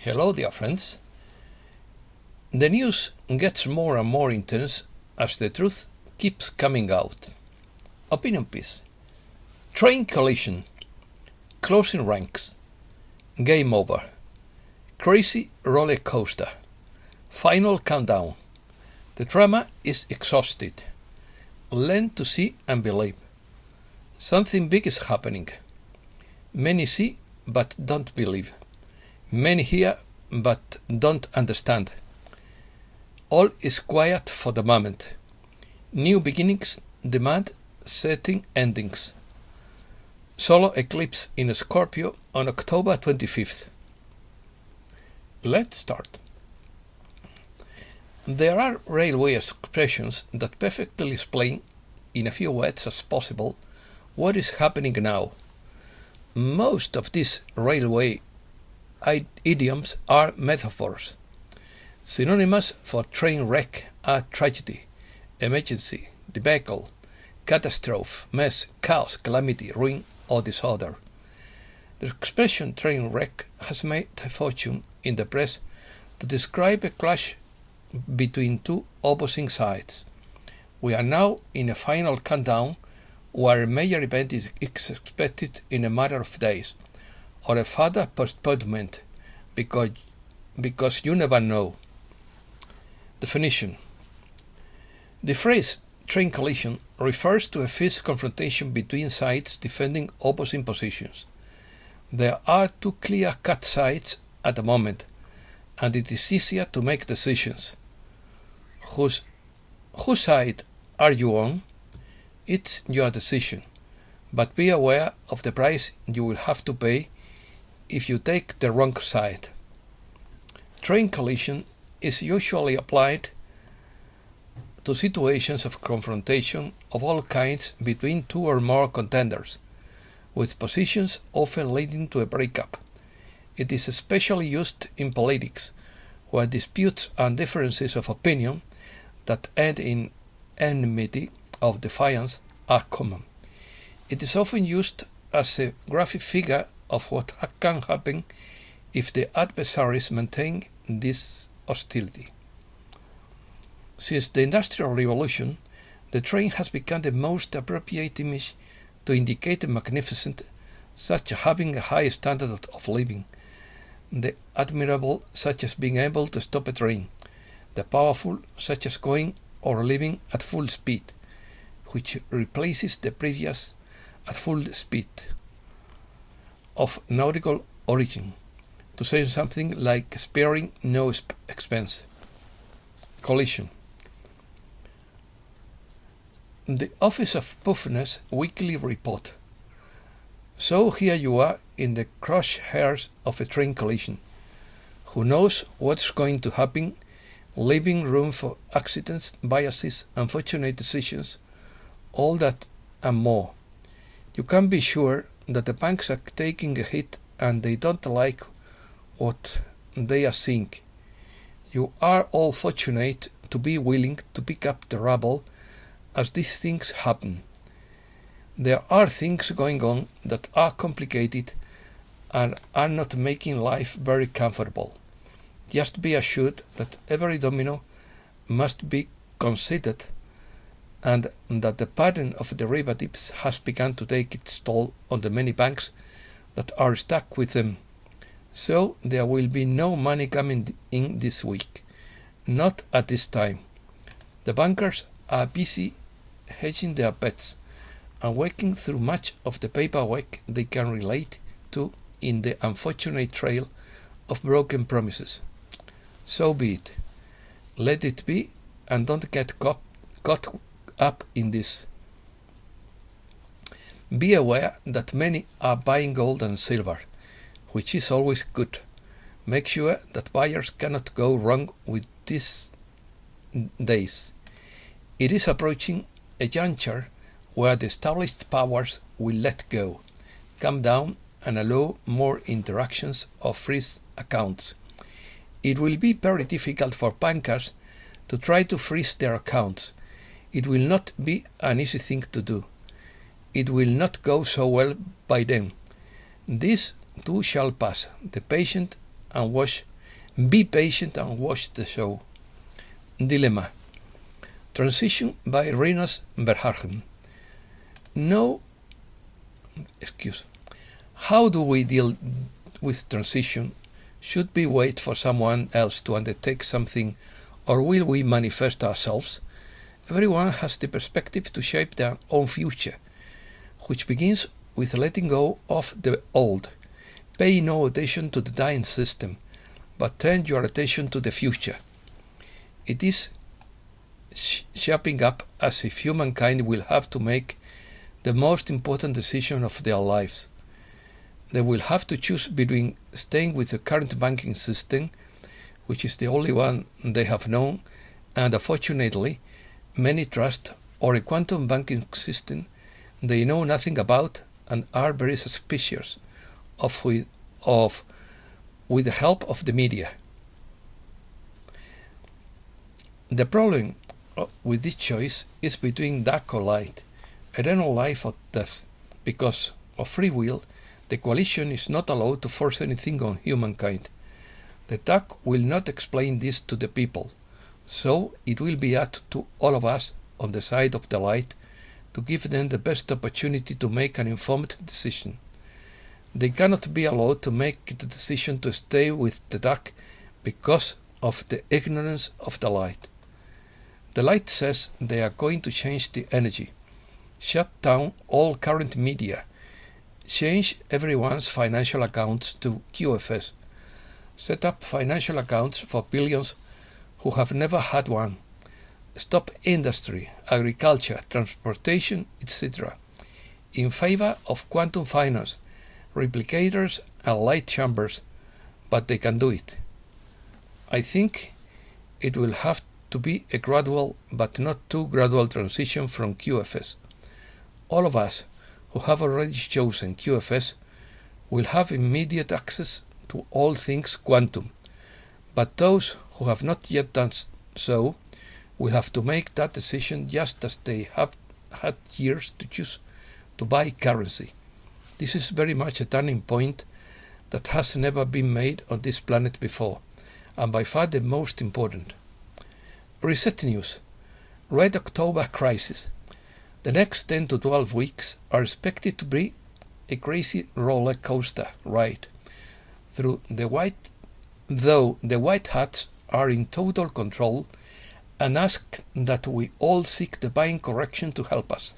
Hello, dear friends. The news gets more and more intense as the truth keeps coming out. Opinion piece. Train collision. Closing ranks. Game over. Crazy roller coaster. Final countdown. The drama is exhausted. Learn to see and believe. Something big is happening. Many see but don't believe. Many hear but don't understand. All is quiet for the moment. New beginnings demand setting endings. Solar eclipse in Scorpio on October 25th. Let's start. There are railway expressions that perfectly explain, in a few words as possible, what is happening now. Most of these railway idioms are metaphors. Synonymous for train wreck are tragedy, emergency, debacle, catastrophe, mess, chaos, calamity, ruin, or disorder. The expression train wreck has made a fortune in the press to describe a clash between two opposing sides. We are now in a final countdown where a major event is expected in a matter of days, or a further postponement, because you never know. Definition. The phrase train collision refers to a fierce confrontation between sides defending opposing positions. There are two clear-cut sides at the moment, and it is easier to make decisions. Whose side are you on? It's your decision, but be aware of the price you will have to pay if you take the wrong side. Train collision is usually applied to situations of confrontation of all kinds between two or more contenders, with positions often leading to a breakup. It is especially used in politics, where disputes and differences of opinion that end in enmity or defiance are common. It is often used as a graphic figure of what can happen if the adversaries maintain this hostility. Since the Industrial Revolution, the train has become the most appropriate image to indicate the magnificent, such as having a high standard of living, the admirable, such as being able to stop a train, the powerful, such as going or living at full speed, which replaces the previous at full speed, of nautical origin, to say something like sparing no expense. Collision. The Office of Puffiness Weekly Report. So here you are in the crosshairs of a train collision. Who knows what's going to happen, leaving room for accidents, biases, unfortunate decisions, all that and more. You can be sure that the banks are taking a hit and they don't like what they are seeing. You are all fortunate to be willing to pick up the rubble as these things happen. There are things going on that are complicated and are not making life very comfortable. Just be assured that every domino must be considered and that the pattern of derivatives has begun to take its toll on the many banks that are stuck with them. So there will be no money coming in this week. Not at this time. The bankers are busy hedging their bets and working through much of the paperwork they can relate to in the unfortunate trail of broken promises. So be it. Let it be and don't get caught up in this. Be aware that many are buying gold and silver, which is always good. Make sure that buyers cannot go wrong with these days. It is approaching a juncture where the established powers will let go, calm down, and allow more interactions of freeze accounts. It will be very difficult for bankers to try to freeze their accounts. It will not be an easy thing to do. It will not go so well by them. This too shall pass. The patient and watch Be patient and watch the show. Dilemma. Transition by Rinus Verhagen. How do we deal with transition? Should we wait for someone else to undertake something, or will we manifest ourselves? Everyone has the perspective to shape their own future, which begins with letting go of the old. Pay no attention to the dying system, but turn your attention to the future. It is shaping up as if humankind will have to make the most important decision of their lives. They will have to choose between staying with the current banking system, which is the only one they have known, and unfortunately many trust, or a quantum banking system they know nothing about and are very suspicious of with the help of the media. The problem with this choice is between dark or light, eternal life or death. Because of free will, the coalition is not allowed to force anything on humankind. The dark will not explain this to the people, so it will be up to all of us on the side of the light to give them the best opportunity to make an informed decision. They cannot be allowed to make the decision to stay with the dark because of the ignorance of the light. The light says they are going to change the energy, shut down all current media, change everyone's financial accounts to QFS, set up financial accounts for billions who have never had one, stop industry, agriculture, transportation, etc., in favor of quantum finance, replicators and light chambers, but they can do it. I think it will have to be a gradual but not too gradual transition from QFS. All of us who have already chosen QFS will have immediate access to all things quantum, but those who have not yet done so will have to make that decision just as they have had years to choose to buy currency. This is very much a turning point that has never been made on this planet before, and by far the most important. Reset news. Red October crisis. The next 10 to 12 weeks are expected to be a crazy roller coaster ride though the white hats are in total control and ask that we all seek divine correction to help us.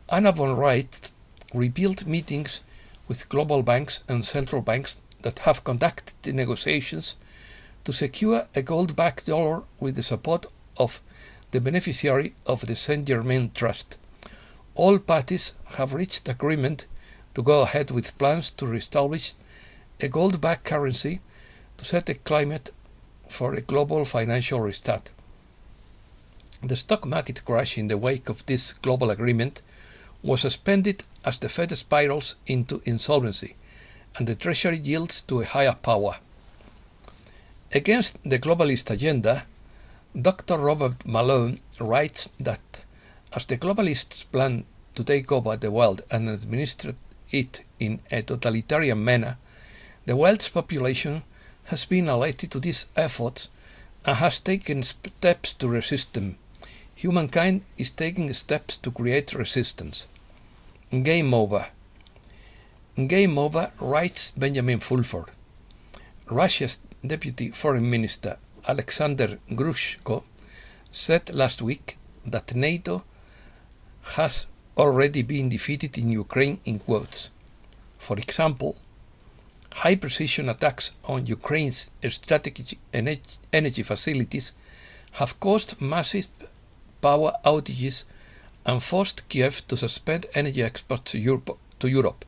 Anna von Reitz revealed meetings with global banks and central banks that have conducted the negotiations to secure a gold-backed dollar with the support of the beneficiary of the Saint Germain Trust. All parties have reached agreement to go ahead with plans to reestablish a gold-backed currency to set a climate for a global financial restart. The stock market crash in the wake of this global agreement was suspended as the Fed spirals into insolvency and the Treasury yields to a higher power. Against the globalist agenda, Dr. Robert Malone writes that as the globalists plan to take over the world and administer it in a totalitarian manner, the world's population has been alerted to these efforts and has taken steps to resist them. Humankind is taking steps to create resistance. Game over. Game over, writes Benjamin Fulford. Russia's Deputy Foreign Minister Alexander Grushko said last week that NATO has already been defeated in Ukraine in quotes. For example, high-precision attacks on Ukraine's strategic energy facilities have caused massive power outages and forced Kiev to suspend energy exports to Europe,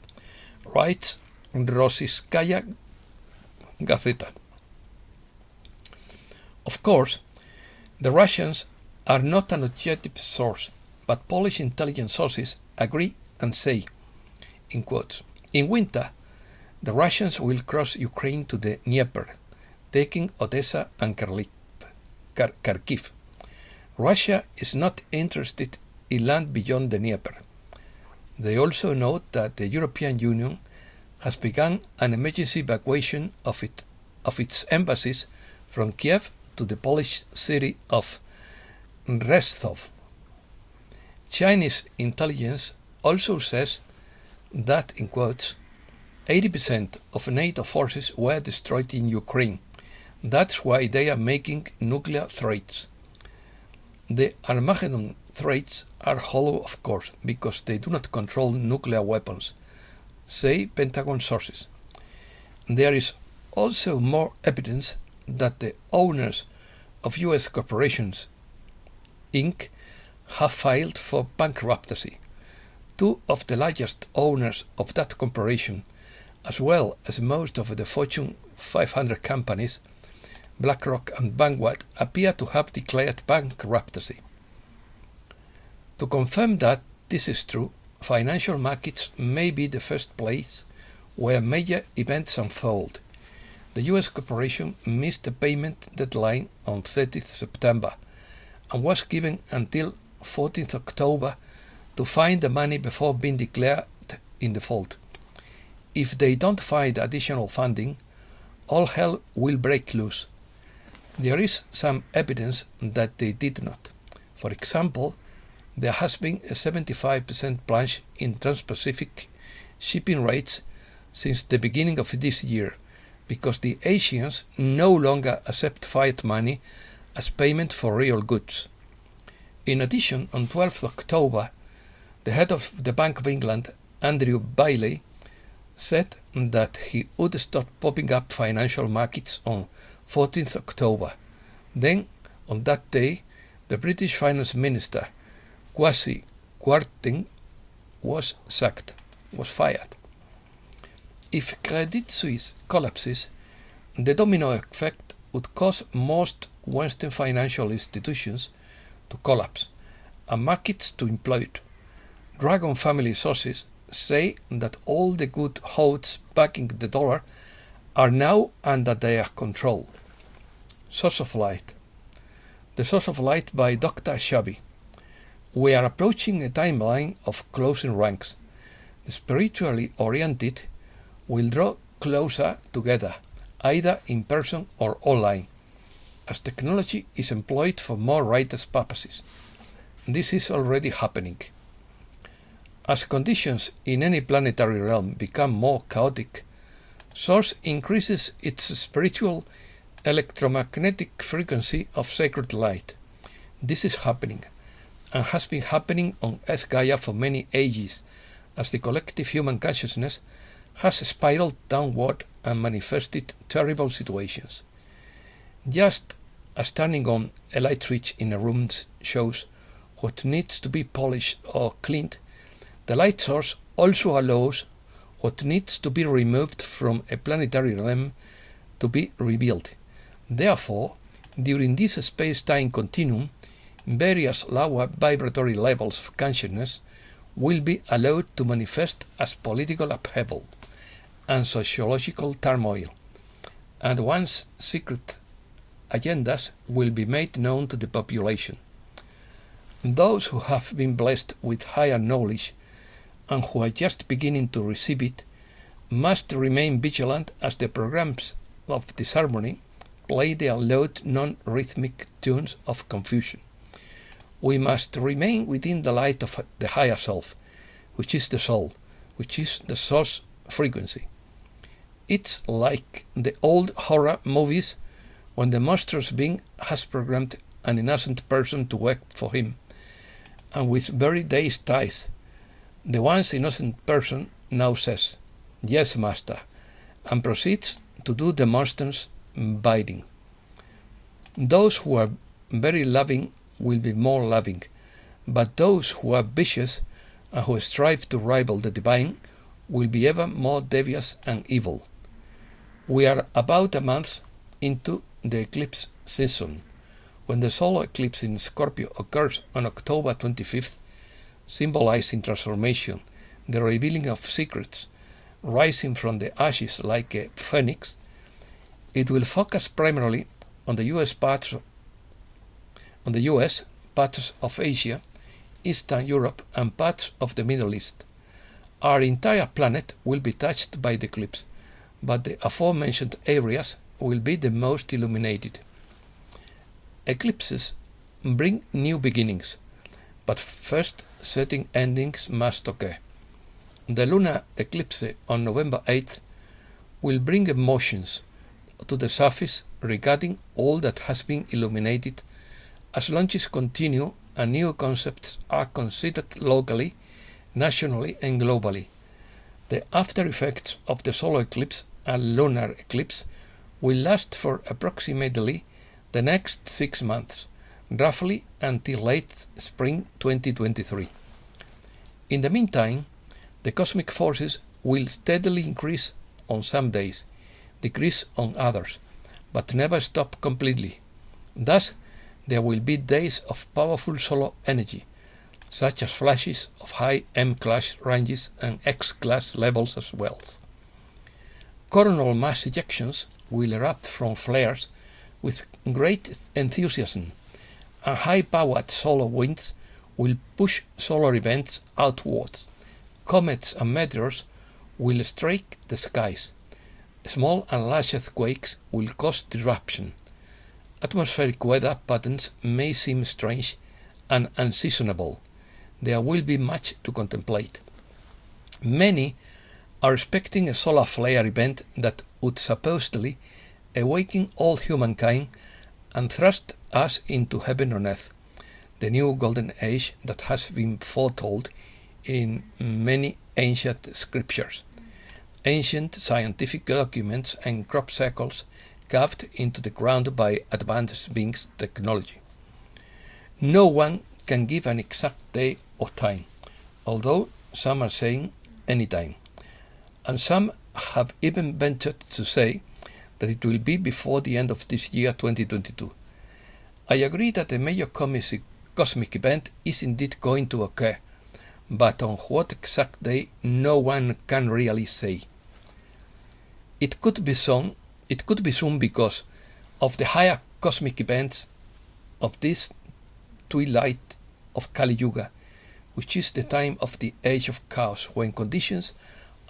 writes Rossiyskaya Gazeta. Of course, the Russians are not an objective source, but Polish intelligence sources agree and say, in quotes, in winter, the Russians will cross Ukraine to the Dnieper, taking Odessa and Kharkiv. Russia is not interested in land beyond the Dnieper. They also note that the European Union has begun an emergency evacuation of of its embassies from Kiev to the Polish city of Rostov. Chinese intelligence also says that, in quotes, 80% of NATO forces were destroyed in Ukraine. That's why they are making nuclear threats. The Armageddon threats are hollow, of course, because they do not control nuclear weapons, say Pentagon sources. There is also more evidence that the owners of US corporations, Inc., have filed for bankruptcy. Two of the largest owners of that corporation, as well as most of the Fortune 500 companies, BlackRock and Vanguard, appear to have declared bankruptcy. To confirm that this is true, financial markets may be the first place where major events unfold. The US corporation missed the payment deadline on 30th September and was given until 14th October to find the money before being declared in default. If they don't find additional funding, all hell will break loose. There is some evidence that they did not. For example, there has been a 75% plunge in Trans-Pacific shipping rates since the beginning of this year, because the Asians no longer accept fiat money as payment for real goods. In addition, on 12th October, the head of the Bank of England, Andrew Bailey, said that he would stop popping up financial markets on 14th October. Then, on that day, the British Finance Minister, Kwasi Kwarteng, was fired. If Credit Suisse collapses, the domino effect would cause most Western financial institutions to collapse and markets to implode. Dragon family sources say that all the good hoards backing the dollar are now under their control. Source of Light. The Source of Light by Dr. Shabby. We are approaching a timeline of closing ranks. The spiritually oriented will draw closer together, either in person or online, as technology is employed for more righteous purposes. This is already happening. As conditions in any planetary realm become more chaotic, Source increases its spiritual electromagnetic frequency of sacred light. This is happening, and has been happening on Earth Gaia for many ages, as the collective human consciousness has spiraled downward and manifested terrible situations. Just as turning on a light switch in a room shows what needs to be polished or cleaned, the light source also allows what needs to be removed from a planetary realm to be revealed. Therefore, during this space-time continuum, various lower vibratory levels of consciousness will be allowed to manifest as political upheaval and sociological turmoil, and once secret agendas will be made known to the population. Those who have been blessed with higher knowledge and who are just beginning to receive it must remain vigilant as the programs of disharmony play their loud non-rhythmic tunes of confusion. We must remain within the light of the higher self, which is the soul, which is the source frequency. It's like the old horror movies when the monstrous being has programmed an innocent person to work for him, and with very dazed eyes, the once innocent person now says, "Yes, master," and proceeds to do the monster's bidding. Those who are very loving will be more loving, but those who are vicious and who strive to rival the divine will be ever more devious and evil. We are about a month into the eclipse season. When the solar eclipse in Scorpio occurs on October 25th, symbolizing transformation, the revealing of secrets, rising from the ashes like a phoenix, it will focus primarily on the US, parts of Asia, Eastern Europe, and parts of the Middle East. Our entire planet will be touched by the eclipse, but the aforementioned areas will be the most illuminated. Eclipses bring new beginnings, but first setting endings must occur. The lunar eclipse on November 8th will bring emotions to the surface regarding all that has been illuminated as launches continue and new concepts are considered locally, nationally and globally. The after effects of the solar eclipse and lunar eclipse will last for approximately the next 6 months, roughly until late spring 2023. In the meantime, the cosmic forces will steadily increase on some days, decrease on others, but never stop completely. Thus, there will be days of powerful solar energy, such as flashes of high M-class ranges and X-class levels as well. Coronal mass ejections will erupt from flares with great enthusiasm, and high-powered solar winds will push solar events outwards. Comets and meteors will strike the skies. Small and large earthquakes will cause disruption. Atmospheric weather patterns may seem strange and unseasonable. There will be much to contemplate. Many are expecting a solar flare event that would supposedly awaken all humankind and thrust us into heaven on earth, the new golden age that has been foretold in many ancient scriptures, ancient scientific documents and crop circles carved into the ground by advanced beings technology. No one can give an exact day or time, although some are saying any time, and some have even ventured to say that it will be before the end of this year 2022. I agree that a major cosmic event is indeed going to occur, but on what exact day no one can really say. It could be soon because of the higher cosmic events of this twilight of Kali Yuga, which is the time of the age of chaos, when conditions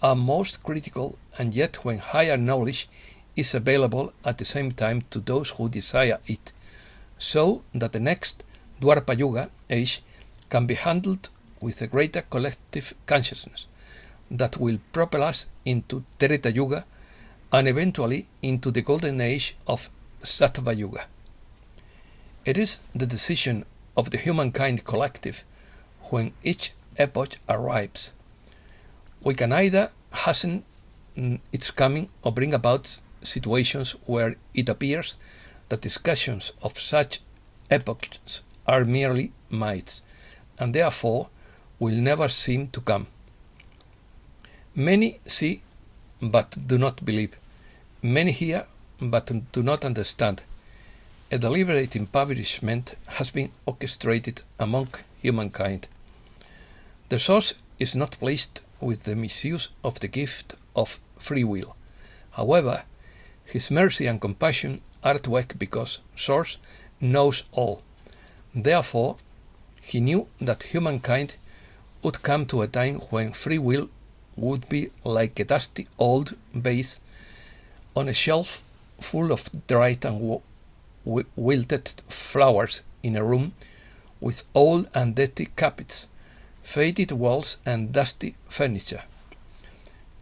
are most critical and yet when higher knowledge is available at the same time to those who desire it, so that the next Dwapara Yuga age can be handled with a greater collective consciousness that will propel us into Treta Yuga and eventually into the golden age of Sattva Yuga. It is the decision of the humankind collective when each epoch arrives. We can either hasten its coming or bring about situations where it appears that discussions of such epochs are merely myths, and therefore will never seem to come. Many see but do not believe. Many hear but do not understand. A deliberate impoverishment has been orchestrated among humankind. The source is not pleased with the misuse of the gift of free will. However, his mercy and compassion are at work because Source knows all. Therefore, he knew that humankind would come to a time when free will would be like a dusty old vase on a shelf full of dried and wilted flowers in a room with old and dirty carpets, faded walls and dusty furniture.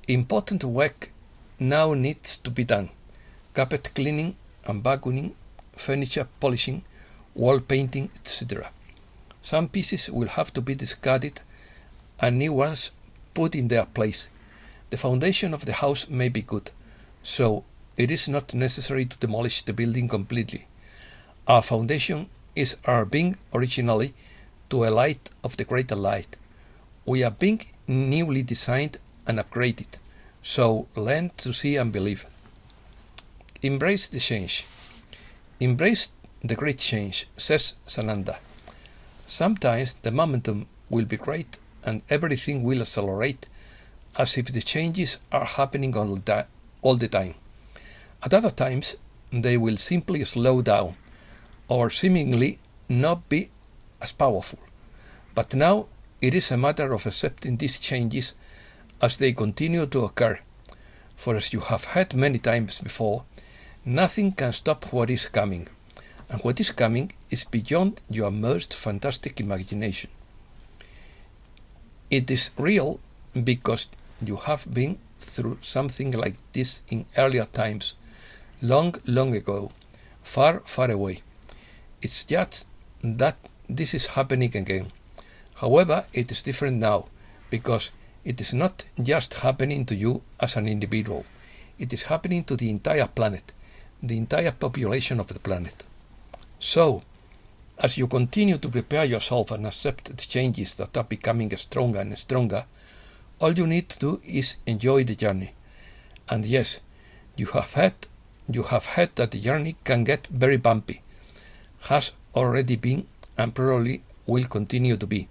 Important work now needs to be done: carpet cleaning and vacuuming, furniture polishing, wall painting, etc. Some pieces will have to be discarded and new ones put in their place. The foundation of the house may be good, so it is not necessary to demolish the building completely. Our foundation is our being originally to a light of the greater light. We are being newly designed and upgraded, so learn to see and believe. Embrace the change. Embrace the great change, says Sananda. Sometimes the momentum will be great and everything will accelerate as if the changes are happening all the time. At other times, they will simply slow down or seemingly not be as powerful. But now it is a matter of accepting these changes as they continue to occur. For as you have heard many times before, Nothing can stop what is coming, and what is coming is beyond your most fantastic imagination. It is real because you have been through something like this in earlier times, long, long ago, far, far away. It's just that this is happening again. However, it is different now, because it is not just happening to you as an individual. It is happening to the entire planet, the entire population of the planet. So, as you continue to prepare yourself and accept the changes that are becoming stronger and stronger, all you need to do is enjoy the journey. And yes, you have heard that the journey can get very bumpy, has already been and probably will continue to be.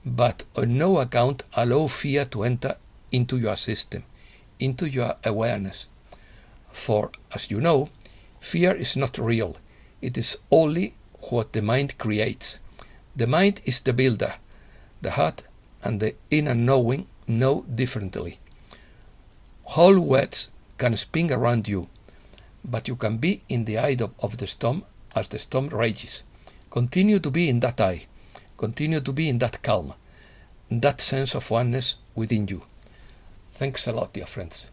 But on no account allow fear to enter into your system, into your awareness. For, as you know, fear is not real. It is only what the mind creates. The mind is the builder. The heart and the inner knowing know differently. Whole worlds can spin around you, but you can be in the eye of the storm as the storm rages. Continue to be in that eye. Continue to be in that calm, that sense of oneness within you. Thanks a lot, dear friends.